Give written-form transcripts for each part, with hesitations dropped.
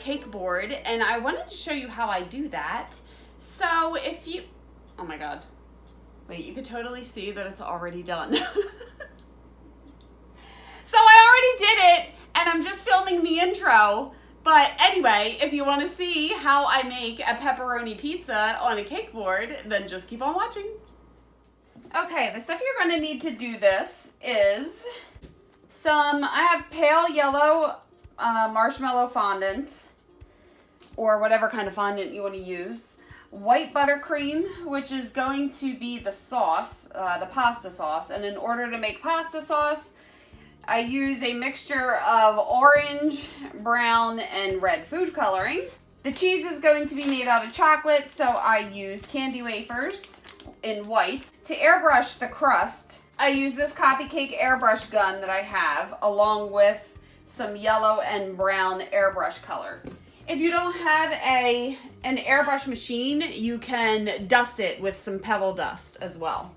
cake board, and I wanted to show you how I do that. So if you, oh my God, wait, you could totally see that it's already done. So I already did it, and I'm just filming the intro. But anyway, if you want to see how I make a pepperoni pizza on a cake board, then just keep on watching. Okay, the stuff you're going to need to do this is I have pale yellow marshmallow fondant, or whatever kind of fondant you want to use. White buttercream, which is going to be the sauce, the pasta sauce. And in order to make pasta sauce, I use a mixture of orange, brown, and red food coloring. The cheese is going to be made out of chocolate, so I use candy wafers in white. To airbrush the crust, I use this Copy Cake airbrush gun that I have, along with some yellow and brown airbrush color. If you don't have an airbrush machine, you can dust it with some pebble dust as well.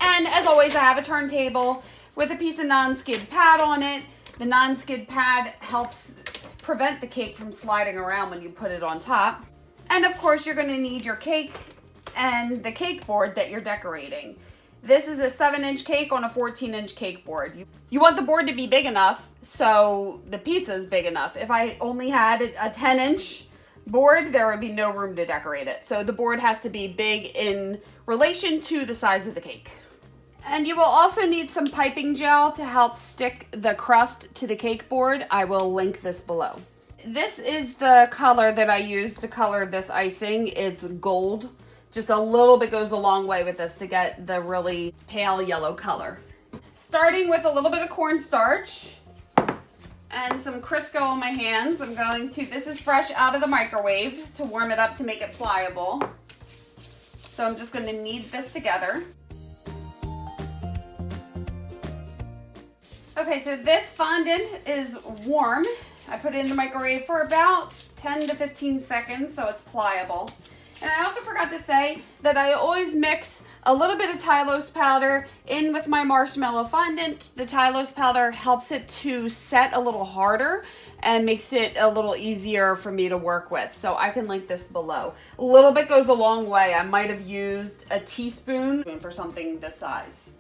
And as always, I have a turntable with a piece of non-skid pad on it. The non-skid pad helps prevent the cake from sliding around when you put it on top. And of course, you're gonna need your cake and the cake board that you're decorating. This is a 7-inch cake on a 14-inch cake board. You want the board to be big enough so the pizza is big enough. If I only had a 10-inch board, there would be no room to decorate it. So the board has to be big in relation to the size of the cake. And you will also need some piping gel to help stick the crust to the cake board. I will link this below. This is the color that I use to color this icing. It's gold. Just a little bit goes a long way with this to get the really pale yellow color. Starting with a little bit of cornstarch and some Crisco on my hands. This is fresh out of the microwave to warm it up to make it pliable. So I'm just going to knead this together. Okay, so this fondant is warm. I put it in the microwave for about 10 to 15 seconds so it's pliable. And I also forgot to say that I always mix a little bit of Tylose powder in with my marshmallow fondant. The Tylose powder helps it to set a little harder and makes it a little easier for me to work with. So I can link this below. A little bit goes a long way. I might have used a teaspoon for something this size.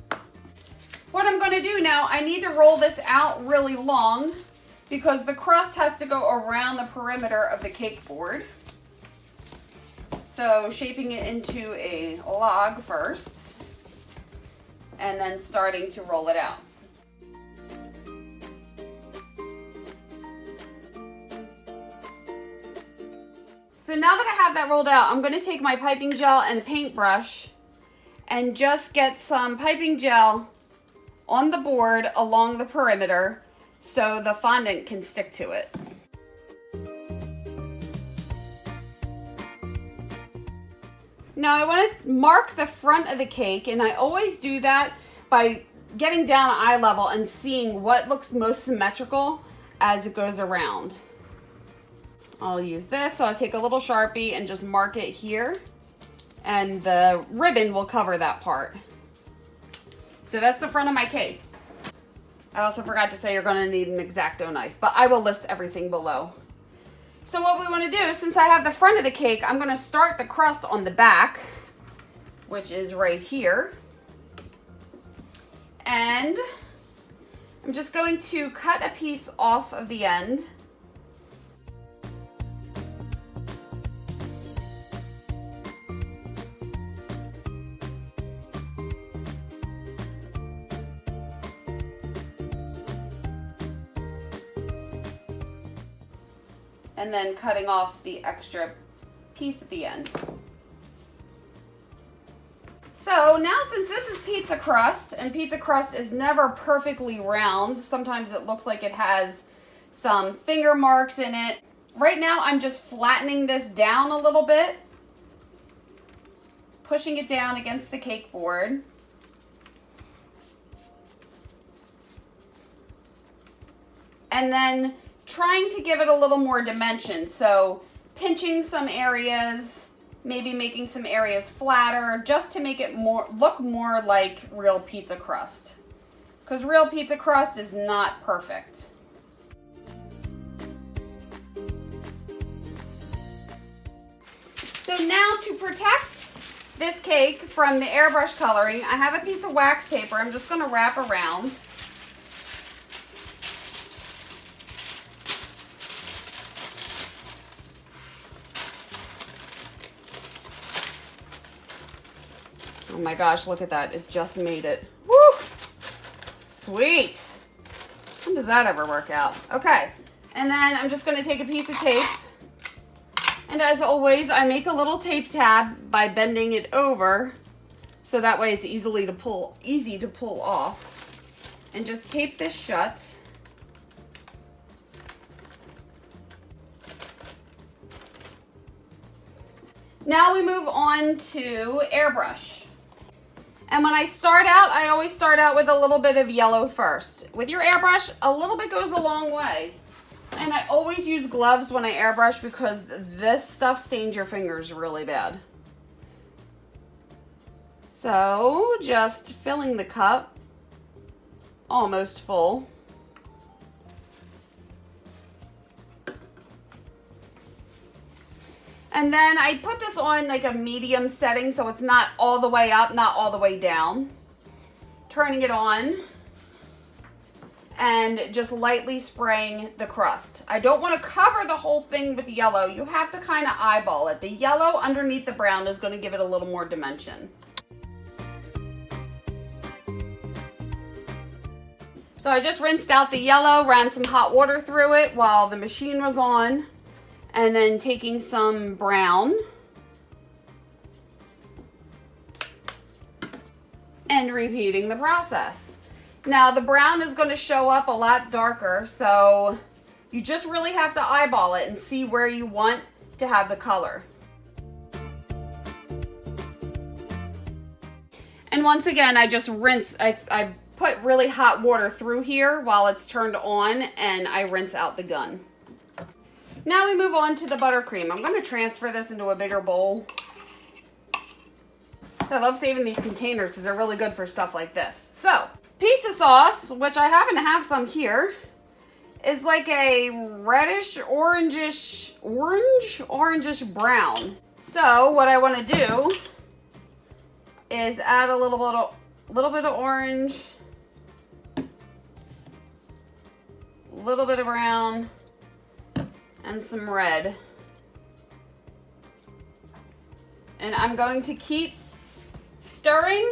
What I'm going to do now, I need to roll this out really long because the crust has to go around the perimeter of the cake board. So shaping it into a log first and then starting to roll it out. So now that I have that rolled out, I'm going to take my piping gel and a paintbrush and just get some piping gel on the board along the perimeter so the fondant can stick to it. Now I want to mark the front of the cake, and I always do that by getting down at eye level and seeing what looks most symmetrical as it goes around. I'll use this, so I'll take a little Sharpie and just mark it here, and the ribbon will cover that part. So that's the front of my cake. I also forgot to say you're going to need an X-Acto knife, but I will list everything below. So what we want to do, since I have the front of the cake, I'm going to start the crust on the back, which is right here. And I'm just going to cut a piece off of the end. And then cutting off the extra piece at the end. So now, since this is pizza crust, and pizza crust is never perfectly round, sometimes it looks like it has some finger marks in it. Right now I'm just flattening this down a little bit, pushing it down against the cake board. And then trying to give it a little more dimension. So pinching some areas, maybe making some areas flatter, just to make it look more like real pizza crust. Because real pizza crust is not perfect. So now to protect this cake from the airbrush coloring, I have a piece of wax paper I'm just going to wrap around. Oh my gosh, look at that. It just made it. Woo! Sweet. When does that ever work out? Okay. And then I'm just going to take a piece of tape. And as always, I make a little tape tab by bending it over so that way it's easy to pull off. And just tape this shut. Now we move on to airbrush. And when I start out, I always start out with a little bit of yellow first. With your airbrush, a little bit goes a long way. And I always use gloves when I airbrush because this stuff stains your fingers really bad. So just filling the cup almost full. And then I put this on like a medium setting so it's not all the way up, not all the way down. Turning it on and just lightly spraying the crust. I don't want to cover the whole thing with yellow. You have to kind of eyeball it. The yellow underneath the brown is going to give it a little more dimension. So I just rinsed out the yellow, ran some hot water through it while the machine was on. And then taking some brown and repeating the process. Now the brown is going to show up a lot darker, so you just really have to eyeball it and see where you want to have the color. And once again, I just rinse, I put really hot water through here while it's turned on and I rinse out the gun. Now we move on to the buttercream. I'm going to transfer this into a bigger bowl. I love saving these containers because they're really good for stuff like this. So, pizza sauce, which I happen to have some here, is like a reddish, orangish brown. So, what I want to do is add a little bit of orange, a little bit of brown, and some red. And I'm going to keep stirring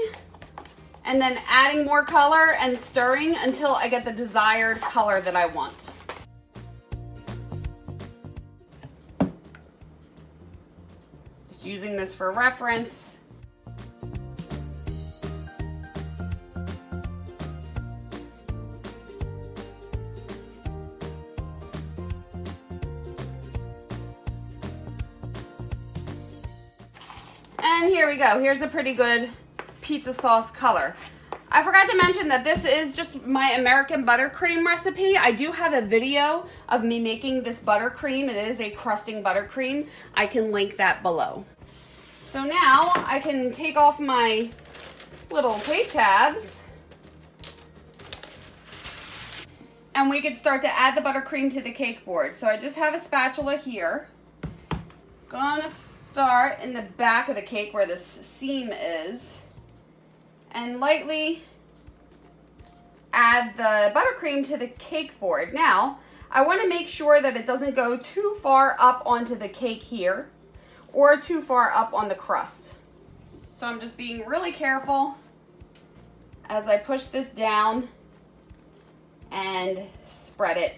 and then adding more color and stirring until I get the desired color that I want. Just using this for reference. And here we go. Here's a pretty good pizza sauce color. I forgot to mention that this is just my American buttercream recipe. I do have a video of me making this buttercream. It is a crusting buttercream. I can link that below. So now I can take off my little tape tabs and we can start to add the buttercream to the cake board. So I just have a spatula here. Gonna start in the back of the cake where this seam is and lightly add the buttercream to the cake board. Now, I want to make sure that it doesn't go too far up onto the cake here or too far up on the crust. So I'm just being really careful as I push this down and spread it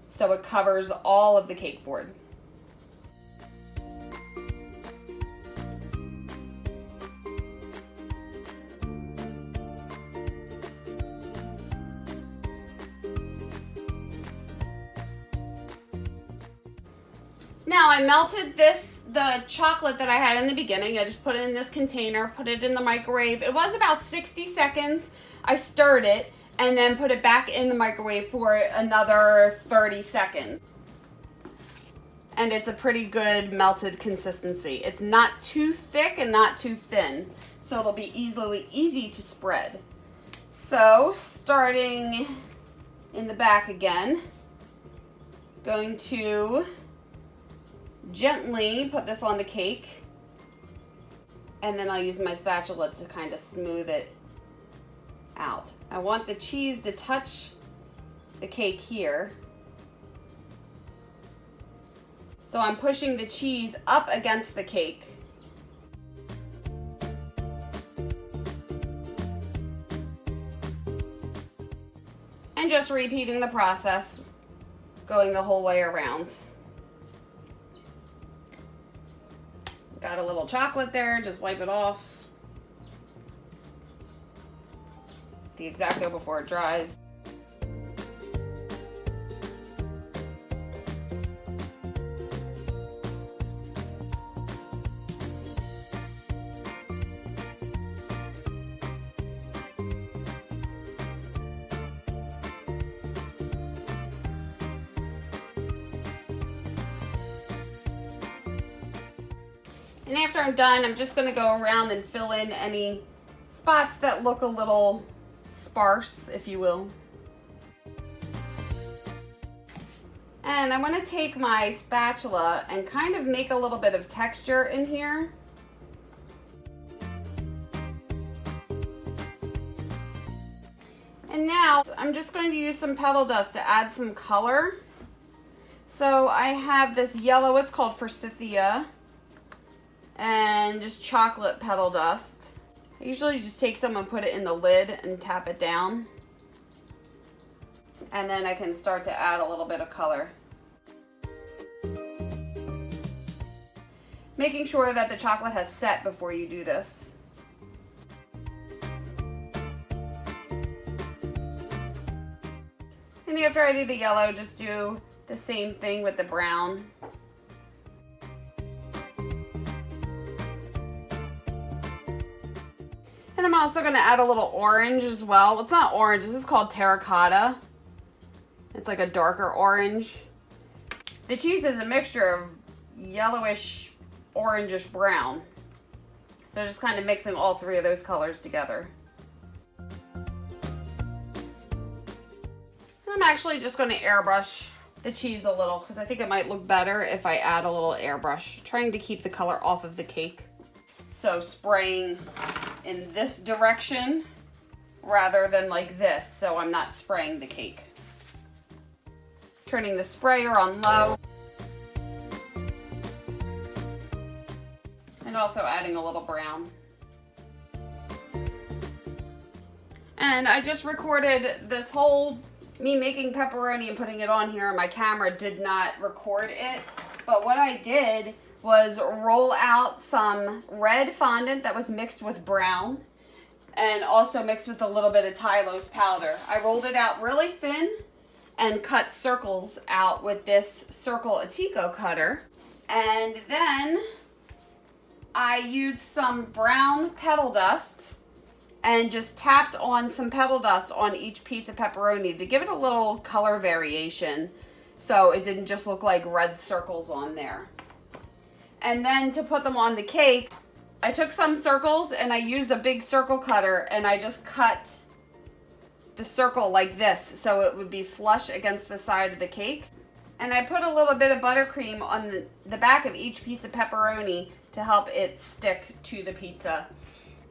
so it covers all of the cake board. Now I melted the chocolate that I had in the beginning. I just put it in this container, put it in the microwave. It was about 60 seconds. I stirred it and then put it back in the microwave for another 30 seconds. And it's a pretty good melted consistency. It's not too thick and not too thin, so it'll be easy to spread. So starting in the back again, going to gently put this on the cake, and then I'll use my spatula to kind of smooth it out. I want the cheese to touch the cake here. So I'm pushing the cheese up against the cake. And just repeating the process, going the whole way around. Got a little chocolate there, just wipe it off. The X-Acto before it dries. And after I'm done, I'm just going to go around and fill in any spots that look a little sparse, if you will. And I want to take my spatula and kind of make a little bit of texture in here. And now I'm just going to use some petal dust to add some color. So I have this yellow, it's called Forsythia, and just chocolate petal dust. I usually just take some and put it in the lid and tap it down. And then I can start to add a little bit of color. Making sure that the chocolate has set before you do this. And after I do the yellow, just do the same thing with the brown. And I'm also going to add a little orange as well. Well, it's not orange, this is called terracotta. It's like a darker orange. The cheese is a mixture of yellowish, orangish brown. So just kind of mixing all three of those colors together. I'm actually just going to airbrush the cheese a little because I think it might look better if I add a little airbrush, trying to keep the color off of the cake. So spraying in this direction rather than like this, so I'm not spraying the cake. Turning the sprayer on low. And also adding a little brown. And I just recorded this whole me making pepperoni and putting it on here. My camera did not record it, but what I did was roll out some red fondant that was mixed with brown and also mixed with a little bit of Tylose powder. I rolled it out really thin and cut circles out with this Circle Atico cutter. And then I used some brown petal dust and just tapped on some petal dust on each piece of pepperoni to give it a little color variation so it didn't just look like red circles on there. And then to put them on the cake, I took some circles and I used a big circle cutter and I just cut the circle like this so it would be flush against the side of the cake. And I put a little bit of buttercream on the back of each piece of pepperoni to help it stick to the pizza.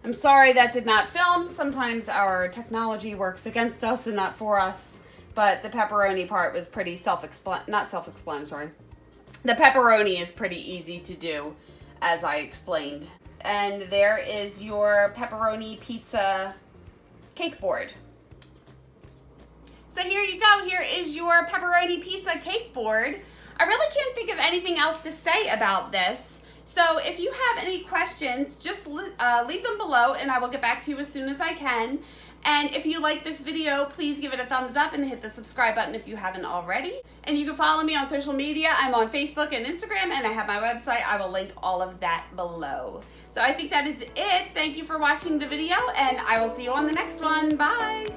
I'm sorry that did not film. Sometimes our technology works against us and not for us, but the pepperoni part was pretty not self-explanatory. The pepperoni is pretty easy to do, as I explained. And there is your pepperoni pizza cake board. So here you go. Here is your pepperoni pizza cake board. I really can't think of anything else to say about this. So if you have any questions, just leave them below and I will get back to you as soon as I can. And if you like this video, please give it a thumbs up and hit the subscribe button if you haven't already. And you can follow me on social media. I'm on Facebook and Instagram, and I have my website. I will link all of that below. So I think that is it. Thank you for watching the video, and I will see you on the next one. Bye.